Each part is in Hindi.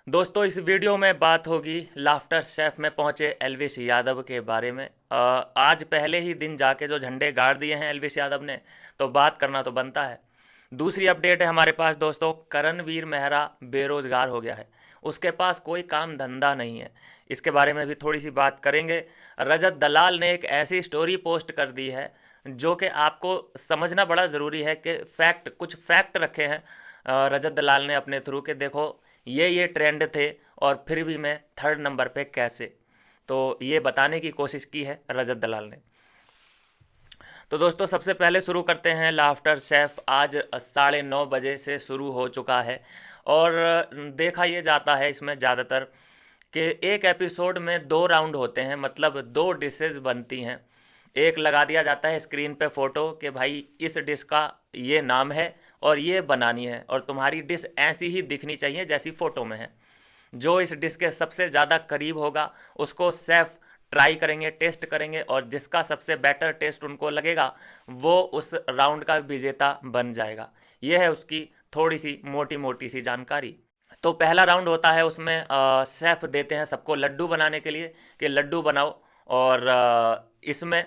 दोस्तों इस वीडियो में बात होगी लाफ्टर शेफ में पहुंचे एल्विस यादव के बारे में। आज पहले ही दिन जाके जो झंडे गाड़ दिए हैं एल्विस यादव ने, तो बात करना तो बनता है। दूसरी अपडेट है हमारे पास दोस्तों, करणवीर मेहरा बेरोजगार हो गया है। उसके पास कोई काम धंधा नहीं है। इसके बारे में भी थोड़ी सी बात करेंगे। रजत दलाल ने एक ऐसी स्टोरी पोस्ट कर दी है जो कि आपको समझना बड़ा ज़रूरी है कि कुछ फैक्ट रखे हैं रजत दलाल ने अपने थ्रू के, देखो ये ट्रेंड थे और फिर भी मैं थर्ड नंबर पे कैसे, तो ये बताने की कोशिश की है रजत दलाल ने। तो दोस्तों सबसे पहले शुरू करते हैं। लाफ्टर शेफ आज 9:30 बजे से शुरू हो चुका है और देखा ये जाता है इसमें ज़्यादातर कि एक एपिसोड में 2 राउंड होते हैं, मतलब 2 डिशेस बनती हैं। एक लगा दिया जाता है स्क्रीन पे फ़ोटो कि भाई इस डिश का ये नाम है और ये बनानी है और तुम्हारी डिश ऐसी ही दिखनी चाहिए जैसी फ़ोटो में है। जो इस डिश के सबसे ज़्यादा करीब होगा उसको सेफ ट्राई करेंगे, टेस्ट करेंगे और जिसका सबसे बेटर टेस्ट उनको लगेगा वो उस राउंड का विजेता बन जाएगा। यह है उसकी थोड़ी सी मोटी मोटी सी जानकारी। तो पहला राउंड होता है, उसमें शेफ़ देते हैं सबको लड्डू बनाने के लिए कि लड्डू बनाओ। और इसमें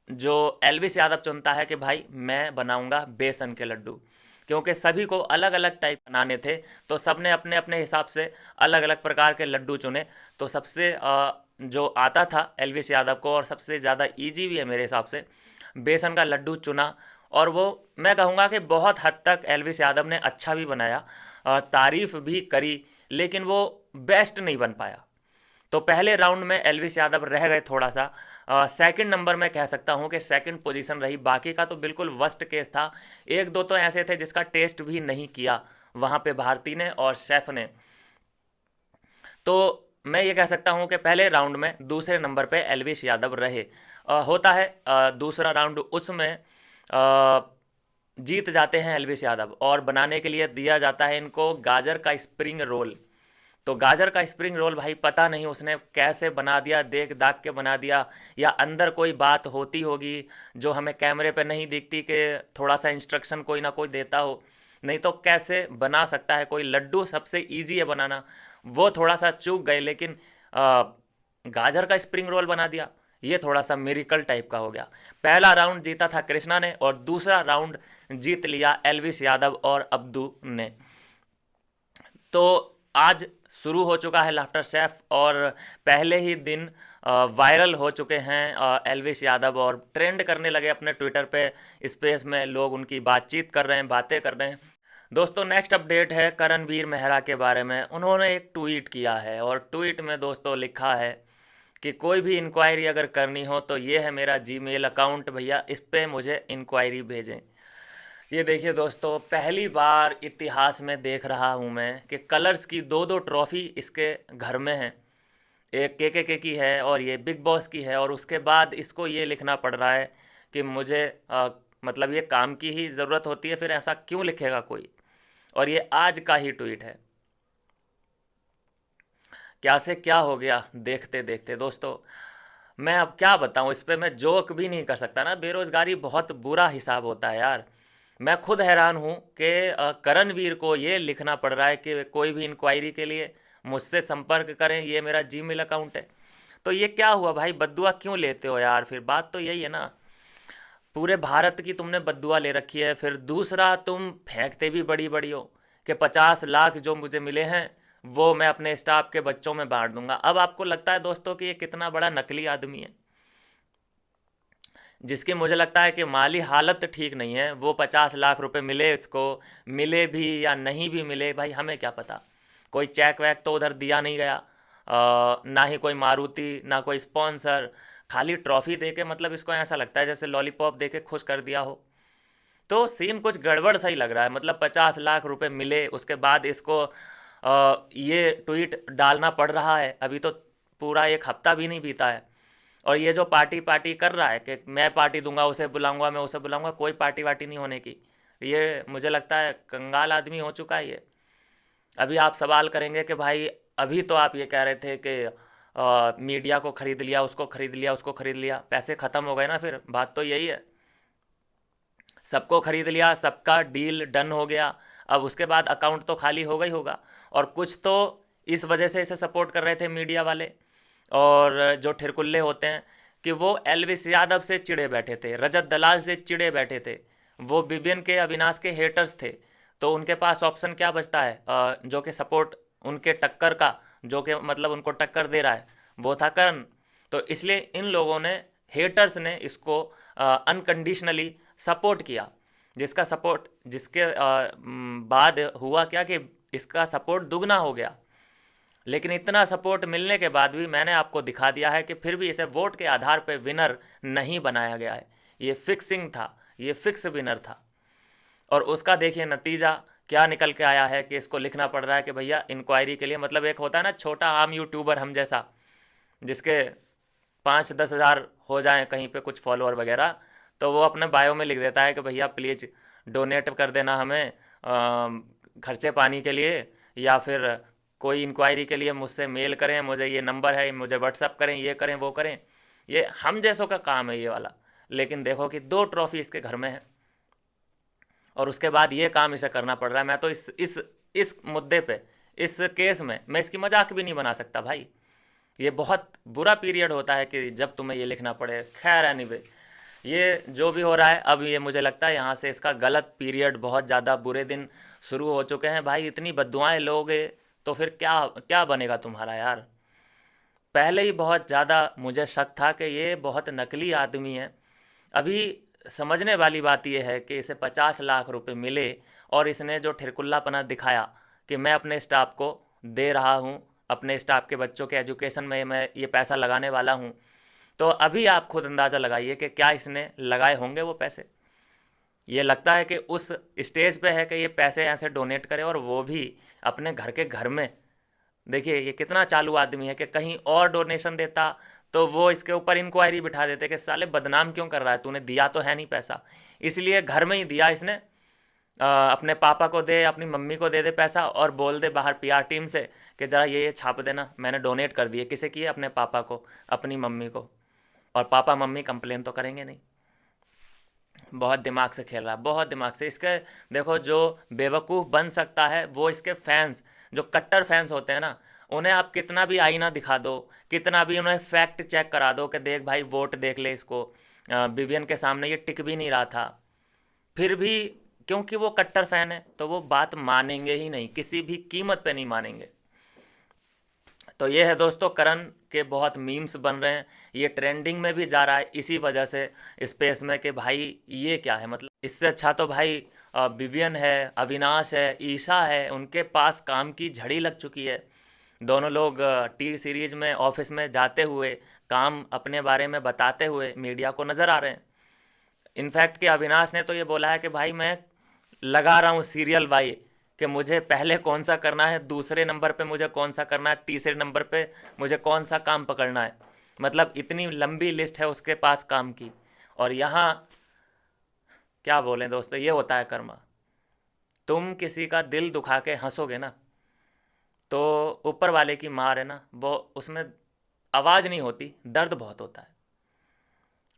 जो एल्विस यादव चुनता है कि भाई मैं बनाऊंगा बेसन के लड्डू, क्योंकि सभी को अलग अलग टाइप बनाने थे तो सबने अपने अपने हिसाब से अलग अलग प्रकार के लड्डू चुने। तो सबसे जो आता था एल्विस यादव को और सबसे ज़्यादा इजी भी है मेरे हिसाब से, बेसन का लड्डू चुना। और वो मैं कहूँगा कि बहुत हद तक एल्विस यादव ने अच्छा भी बनाया और तारीफ़ भी करी, लेकिन वो बेस्ट नहीं बन पाया। तो पहले राउंड में एल्विस यादव रह गए थोड़ा सा। सेकंड नंबर में कह सकता हूँ कि सेकंड पोजीशन रही, बाकी का तो बिल्कुल वर्स्ट केस था। एक दो तो ऐसे थे जिसका टेस्ट भी नहीं किया वहाँ पे भारती ने और शेफ ने। तो मैं ये कह सकता हूँ कि पहले राउंड में दूसरे नंबर पे एल्विस यादव रहे। होता है दूसरा राउंड, उसमें जीत जाते हैं एल्विस यादव और बनाने के लिए दिया जाता है इनको गाजर का स्प्रिंग रोल। तो गाजर का स्प्रिंग रोल भाई पता नहीं उसने कैसे बना दिया, देख दाग के बना दिया या अंदर कोई बात होती होगी जो हमें कैमरे पे नहीं दिखती कि थोड़ा सा इंस्ट्रक्शन कोई ना कोई देता हो। नहीं तो कैसे बना सकता है कोई लड्डू, सबसे इजी है बनाना। वो थोड़ा सा चूक गए, लेकिन आ, गाजर का स्प्रिंग रोल बना दिया, ये थोड़ा सा मिरिकल टाइप का हो गया। पहला राउंड जीता था कृष्णा ने और दूसरा राउंड जीत लिया एल्विस यादव और अब्दू ने। तो आज शुरू हो चुका है लाफ्टर शेफ और पहले ही दिन वायरल हो चुके हैं एल्विस यादव और ट्रेंड करने लगे अपने ट्विटर पे। स्पेस में लोग उनकी बातचीत कर रहे हैं, बातें कर रहे हैं। दोस्तों नेक्स्ट अपडेट है करणवीर मेहरा के बारे में। उन्होंने एक ट्वीट किया है और ट्वीट में दोस्तों लिखा है कि कोई भी इंक्वायरी अगर करनी हो तो ये है मेरा जीमेल अकाउंट, भैया इस पे मुझे इंक्वायरी भेजें। ये देखिए दोस्तों, पहली बार इतिहास में देख रहा हूँ मैं कि कलर्स की दो दो ट्रॉफी इसके घर में है। एक के की है और ये बिग बॉस की है, और उसके बाद इसको ये लिखना पड़ रहा है कि मुझे मतलब ये काम की ही ज़रूरत होती है, फिर ऐसा क्यों लिखेगा कोई। और ये आज का ही ट्वीट है। क्या से क्या हो गया देखते देखते दोस्तों। मैं अब क्या बताऊं, इस पे मैं जोक भी नहीं कर सकता ना। बेरोज़गारी बहुत बुरा हिसाब होता है यार। मैं खुद हैरान हूं कि करणवीर को ये लिखना पड़ रहा है कि कोई भी इंक्वायरी के लिए मुझसे संपर्क करें, ये मेरा जीमेल अकाउंट है। तो ये क्या हुआ भाई, बद्दुआ क्यों लेते हो यार, फिर बात तो यही है ना। पूरे भारत की तुमने बद्दुआ ले रखी है, फिर दूसरा तुम फेंकते भी बड़ी बड़ी हो कि 50 लाख जो मुझे मिले हैं वो मैं अपने स्टाफ के बच्चों में बांट दूंगा। अब आपको लगता है दोस्तों कि ये कितना बड़ा नकली आदमी है, जिसकी मुझे लगता है कि माली हालत ठीक नहीं है। वो 50 लाख रुपए मिले इसको, मिले भी या नहीं भी मिले भाई हमें क्या पता। कोई चेक वैक तो उधर दिया नहीं गया, ना ही कोई मारुति ना कोई स्पॉन्सर। खाली ट्रॉफी दे के, मतलब इसको ऐसा लगता है जैसे लॉलीपॉप दे के खुश कर दिया हो। तो सीन कुछ गड़बड़ सा ही लग रहा है। मतलब 50 लाख रुपए मिले, उसके बाद इसको ये ट्वीट डालना पड़ रहा है। अभी तो पूरा एक हफ्ता भी नहीं बीता है और ये जो पार्टी पार्टी कर रहा है कि मैं पार्टी दूंगा, उसे बुलाऊंगा, मैं उसे बुलाऊंगा, कोई पार्टी वार्टी नहीं होने की। ये मुझे लगता है कंगाल आदमी हो चुका है ये। अभी आप सवाल करेंगे कि भाई अभी तो आप ये कह रहे थे कि मीडिया को खरीद लिया, उसको खरीद लिया, उसको खरीद लिया, पैसे ख़त्म हो गए ना। फिर बात तो यही है, सबको खरीद लिया, सबका डील डन हो गया। अब उसके बाद अकाउंट तो खाली होगा ही होगा। और कुछ तो इस वजह से इसे सपोर्ट कर रहे थे मीडिया वाले और जो ठिरकुल्ले होते हैं कि वो एलविस यादव से चिड़े बैठे थे, रजत दलाल से चिड़े बैठे थे, वो विवियन के अविनाश के हेटर्स थे। तो उनके पास ऑप्शन क्या बचता है, जो कि सपोर्ट उनके टक्कर का, जो कि मतलब उनको टक्कर दे रहा है, वो था करण। तो इसलिए इन लोगों ने, हेटर्स ने इसको अनकंडीशनली सपोर्ट किया, जिसका सपोर्ट, जिसके बाद हुआ क्या कि इसका सपोर्ट दुगना हो गया। लेकिन इतना सपोर्ट मिलने के बाद भी मैंने आपको दिखा दिया है कि फिर भी इसे वोट के आधार पर विनर नहीं बनाया गया है। ये फिक्सिंग था, ये फिक्स विनर था। और उसका देखिए नतीजा क्या निकल के आया है कि इसको लिखना पड़ रहा है कि भैया इंक्वायरी के लिए, मतलब एक होता है ना छोटा आम यूट्यूबर हम जैसा, जिसके 5-10 हज़ार हो जाएं कहीं पे कुछ फॉलोअर वगैरह, तो वो अपने बायो में लिख देता है कि भैया प्लीज़ डोनेट कर देना हमें खर्चे पानी के लिए, या फिर कोई इंक्वायरी के लिए मुझसे मेल करें, मुझे ये नंबर है, मुझे व्हाट्सअप करें, ये करें वो करें। ये हम जैसों का काम है ये वाला। लेकिन देखो कि 2 ट्रॉफी इसके घर में है और उसके बाद ये काम इसे करना पड़ रहा है। मैं तो इस मुद्दे पे, इस केस में मैं इसकी मजाक भी नहीं बना सकता भाई। ये बहुत बुरा पीरियड होता है कि जब तुम्हें ये लिखना पड़े। खैर एनीवे, ये जो भी हो रहा है, अब ये मुझे लगता है यहाँ से इसका गलत पीरियड, बहुत ज़्यादा बुरे दिन शुरू हो चुके हैं भाई। इतनी बद्दुआएं लोगे तो फिर क्या क्या बनेगा तुम्हारा यार। पहले ही बहुत ज़्यादा मुझे शक था कि ये बहुत नकली आदमी है। अभी समझने वाली बात यह है कि इसे 50 लाख रुपए मिले और इसने जो ठिरकुल्लापना दिखाया कि मैं अपने स्टाफ को दे रहा हूँ, अपने स्टाफ के बच्चों के एजुकेशन में मैं ये पैसा लगाने वाला हूँ। तो अभी आप खुद अंदाज़ा लगाइए कि क्या इसने लगाए होंगे वो पैसे। ये लगता है कि उस स्टेज पे है कि ये पैसे ऐसे डोनेट करे, और वो भी अपने घर के घर में। देखिए ये कितना चालू आदमी है कि कहीं और डोनेशन देता तो वो इसके ऊपर इंक्वायरी बिठा देते कि साले बदनाम क्यों कर रहा है, तूने दिया तो है नहीं पैसा। इसलिए घर में ही दिया इसने। अपने पापा को दे, अपनी मम्मी को दे दे पैसा और बोल दे बाहर पीआर टीम से कि ज़रा ये छाप देना, मैंने डोनेट कर दिए। किसे किए? अपने पापा को, अपनी मम्मी को। और पापा मम्मी कंप्लेन तो करेंगे नहीं। बहुत दिमाग से खेल रहा है, बहुत दिमाग से। इसके देखो, जो बेवकूफ़ बन सकता है वो इसके फैंस, जो कट्टर फैंस होते हैं ना, उन्हें आप कितना भी आईना दिखा दो, कितना भी उन्हें फैक्ट चेक करा दो कि देख भाई वोट देख ले इसको, विवियन के सामने ये टिक भी नहीं रहा था, फिर भी क्योंकि वो कट्टर फैन है तो वो बात मानेंगे ही नहीं, किसी भी कीमत पे नहीं मानेंगे। तो ये है दोस्तों, करण के बहुत मीम्स बन रहे हैं, ये ट्रेंडिंग में भी जा रहा है इसी वजह से स्पेस में कि भाई ये क्या है। मतलब इससे अच्छा तो भाई विवियन है, अविनाश है, ईशा है, उनके पास काम की झड़ी लग चुकी है। दोनों लोग टी सीरीज में ऑफिस में जाते हुए, काम अपने बारे में बताते हुए मीडिया को नज़र आ रहे हैं। इनफैक्ट कि अविनाश ने तो ये बोला है कि भाई मैं लगा रहा हूँ सीरियल भाई, कि मुझे पहले कौन सा करना है, दूसरे नंबर पे मुझे कौन सा करना है, तीसरे नंबर पे मुझे कौन सा काम पकड़ना है। मतलब इतनी लंबी लिस्ट है उसके पास काम की। और यहाँ क्या बोलें दोस्तों, ये होता है कर्मा। तुम किसी का दिल दुखा के हंसोगे ना, तो ऊपर वाले की मार है ना, वो उसमें आवाज़ नहीं होती, दर्द बहुत होता है।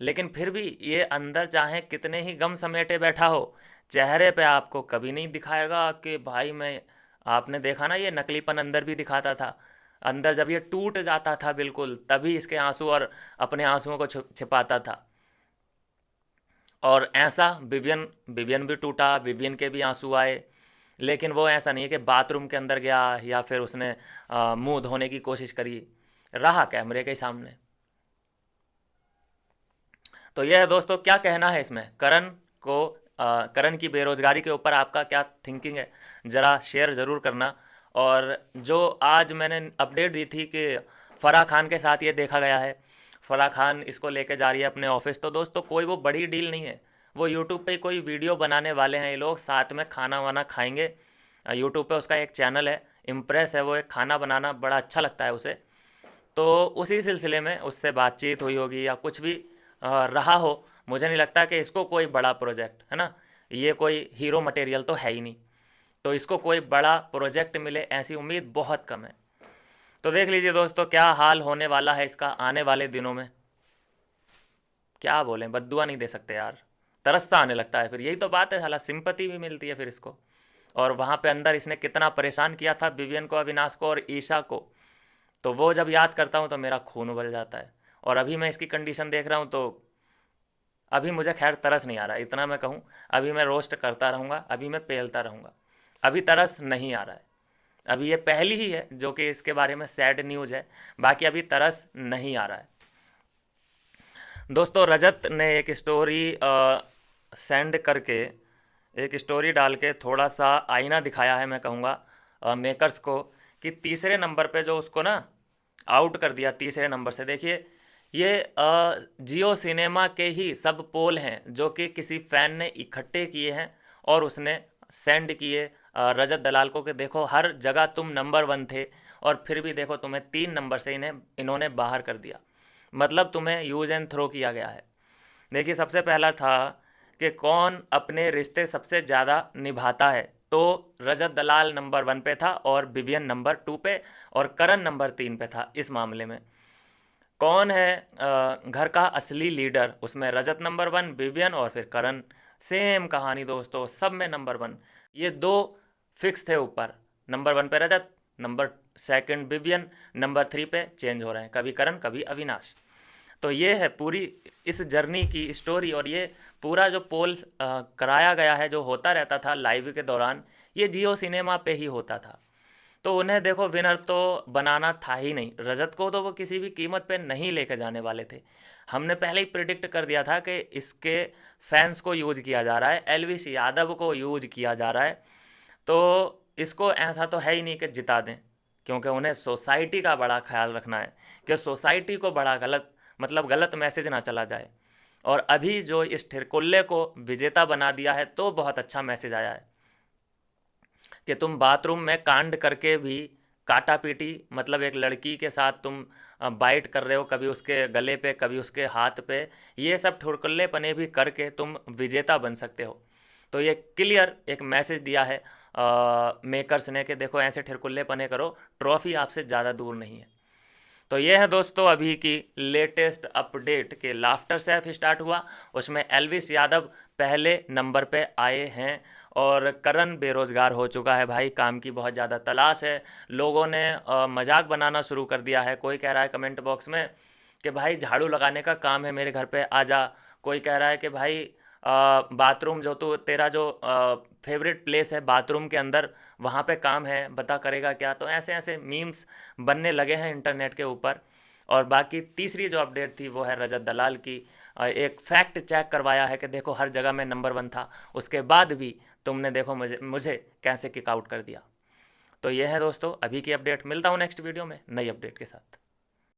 लेकिन फिर भी ये अंदर चाहे कितने ही गम समेटे बैठा हो, चेहरे पे आपको कभी नहीं दिखाएगा कि भाई मैं, आपने देखा ना ये नकलीपन अंदर भी दिखाता था। अंदर जब ये टूट जाता था बिल्कुल, तभी इसके आंसू और अपने आंसुओं को छिपाता था। और ऐसा विवियन विवियन भी टूटा, विवियन के भी आंसू आए। लेकिन वो ऐसा नहीं है कि बाथरूम के अंदर गया या फिर उसने मुंह धोने की कोशिश करी, रहा कैमरे के सामने। तो यह है दोस्तों, क्या कहना है इसमें करण को, करण की बेरोज़गारी के ऊपर आपका क्या थिंकिंग है, ज़रा शेयर ज़रूर करना। और जो आज मैंने अपडेट दी थी कि फ़राह खान के साथ ये देखा गया है, फ़राह खान इसको लेके जा रही है अपने ऑफिस, तो दोस्तों कोई वो बड़ी डील नहीं है। वो यूट्यूब पे कोई वीडियो बनाने वाले हैं ये लोग, साथ में खाना वाना खाएंगे। यूट्यूब पे उसका एक चैनल है, इम्प्रेस है, वो एक खाना बनाना बड़ा अच्छा लगता है उसे। तो उसी सिलसिले में उससे बातचीत हुई होगी या कुछ भी रहा हो। मुझे नहीं लगता कि इसको कोई बड़ा प्रोजेक्ट है ना, ये कोई हीरो मटेरियल तो है ही नहीं, तो इसको कोई बड़ा प्रोजेक्ट मिले ऐसी उम्मीद बहुत कम है। तो देख लीजिए दोस्तों क्या हाल होने वाला है इसका आने वाले दिनों में। क्या बोलें, बद्दुआ नहीं दे सकते यार, तरस सा आने लगता है फिर। यही तो बात है, साला सिंपति भी मिलती है फिर इसको। और वहाँ पे अंदर इसने कितना परेशान किया था विवियन को, अविनाश को और ईशा को। तो वो जब याद करता हूँ तो मेरा खून उबल जाता है। और अभी मैं इसकी कंडीशन देख रहा हूँ तो अभी मुझे खैर तरस नहीं आ रहा है, इतना मैं कहूँ। अभी मैं रोस्ट करता रहूँगा, अभी मैं पेलता रहूँगा, अभी तरस नहीं आ रहा है। अभी ये पहली ही है जो कि इसके बारे में सैड न्यूज़ है, बाकी अभी तरस नहीं आ रहा है। दोस्तों रजत ने एक स्टोरी सेंड करके, एक स्टोरी डाल के थोड़ा सा आईना दिखाया है, मैं कहूँगा मेकर्स को, कि तीसरे नंबर पे जो उसको ना आउट कर दिया तीसरे नंबर से। देखिए ये जियो सिनेमा के ही सब पोल हैं जो कि किसी फ़ैन ने इकट्ठे किए हैं और उसने सेंड किए रजत दलाल को कि देखो हर जगह तुम नंबर 1 थे और फिर भी देखो तुम्हें 3 नंबर से इन्होंने बाहर कर दिया, मतलब तुम्हें यूज एंड थ्रो किया गया है। देखिए सबसे पहला था कि कौन अपने रिश्ते सबसे ज़्यादा निभाता है, तो रजत दलाल नंबर 1 पे था और विवियन नंबर 2 पे और करण नंबर 3 पे था। इस मामले में कौन है घर का असली लीडर, उसमें रजत नंबर 1, विवियन और फिर करण। सेम कहानी दोस्तों, सब में नंबर 1। ये दो फिक्स थे ऊपर, नंबर 1 पे रजत, नंबर 2 विवियन, नंबर 3 पे चेंज हो रहे हैं, कभी करण कभी अविनाश। तो ये है पूरी इस जर्नी की स्टोरी। और ये पूरा जो पोल कराया गया है, जो होता रहता था लाइव के दौरान, ये जियो सिनेमा पे ही होता था। तो उन्हें देखो विनर तो बनाना था ही नहीं, रजत को तो वो किसी भी कीमत पे नहीं लेके जाने वाले थे। हमने पहले ही प्रिडिक्ट कर दिया था कि इसके फैंस को यूज किया जा रहा है, एलविस यादव को यूज किया जा रहा है, तो इसको ऐसा तो है ही नहीं कि जिता दें, क्योंकि उन्हें सोसाइटी का बड़ा ख्याल रखना है कि सोसाइटी को बड़ा गलत, मतलब गलत मैसेज ना चला जाए। और अभी जो इस ठिरकुल्ले को विजेता बना दिया है तो बहुत अच्छा मैसेज आया है कि तुम बाथरूम में कांड करके भी काटा पीटी, मतलब एक लड़की के साथ तुम बाइट कर रहे हो, कभी उसके गले पे कभी उसके हाथ पे, ये सब ठुरकुल्लेपने भी करके तुम विजेता बन सकते हो। तो ये क्लियर एक मैसेज दिया है मेकर्स ने कि देखो ऐसे ठिरकुल्लेपने करो, ट्रॉफी आपसे ज़्यादा दूर नहीं है। तो ये है दोस्तों अभी की लेटेस्ट अपडेट के लाफ्टर सेफ स्टार्ट हुआ, उसमें एल्विस यादव पहले नंबर पे आए हैं और करण बेरोज़गार हो चुका है। भाई काम की बहुत ज़्यादा तलाश है, लोगों ने मजाक बनाना शुरू कर दिया है। कोई कह रहा है कमेंट बॉक्स में कि भाई झाड़ू लगाने का काम है मेरे घर पे आ जा, कोई कह रहा है कि भाई बाथरूम जो तो तेरा जो फेवरेट प्लेस है बाथरूम के अंदर, वहाँ पे काम है, बता करेगा क्या। तो ऐसे ऐसे मीम्स बनने लगे हैं इंटरनेट के ऊपर। और बाकी तीसरी जो अपडेट थी वो है रजत दलाल की। एक फैक्ट चेक करवाया है कि देखो हर जगह में नंबर 1 था, उसके बाद भी तुमने देखो मुझे मुझे कैसे किक आउट कर दिया। तो ये है दोस्तों अभी की अपडेट, मिलता हूँ नेक्स्ट वीडियो में नई अपडेट के साथ।